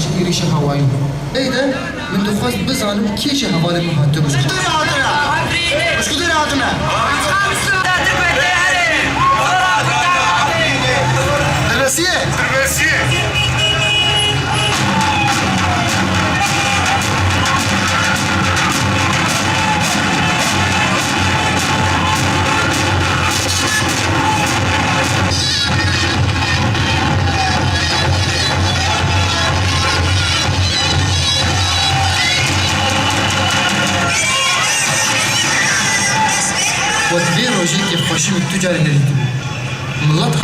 ji êrişa hewayî. Eyde min dixwast bizanim kêşa hevalê min hatiye bişkî. Muşkudur hatime. Teresiye. Wadvê rojekê xweşî min tu carê nedîtibû. Millet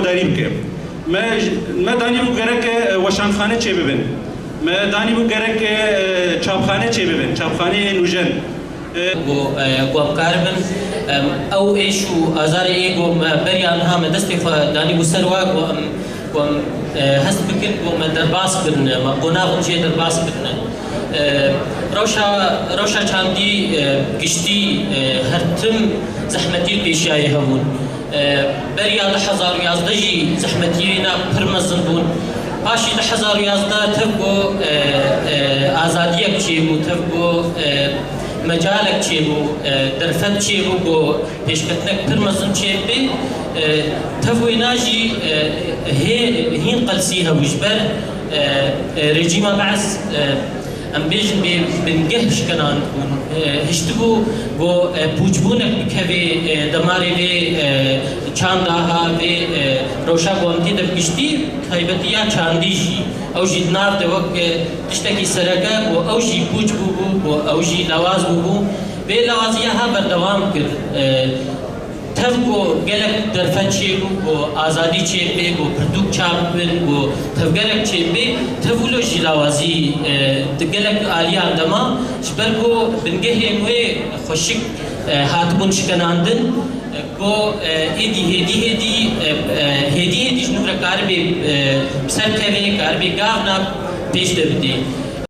داری بکه ما دانی بو گره که وشانخانه چه ببین ما دانی بو گره که چاپخانه چه ببین چاپخانه نوجن و بکاربن او ایشو آزار ایگو بریان ها مدستی دانی بو سرواق و هست بکن و درباس بن قناغم چه درباس بن روشا چاندی گشتی هرتم زحمتی پیشایی همون بریا 2011 جی زحمتینا پرمزن بون پاشی 2011 تبو آزادیک چی بو تبو مجالک چی بو درفت چی بو بو پیشکتنک پرمزن چی بی تبو ناجی هین قلسیها وجبر رژیم بعث ام بیشن بنگهش کنان هشتگو بو پوچبونک بکوی دماری وی چانداها وی روشا گوانتی در گشتی تایبتیا چاندیجی او جی ناف ده وقت تشتکی سرگه و او جی پوچ بو و او جی لواز بو وی لوازیه ها بردوام کرد تفگو گلک درفت چی بو آزادی چی بی بو پردوک چاپ بن بو تفگلک چی بی تفولو جلاوازی دگلک آلیان دما شبرگو بنگه موی خوشک هاتبون شکناندن بو هدی جنور کار بی سر کوی کار بی گاونا پیش دبدی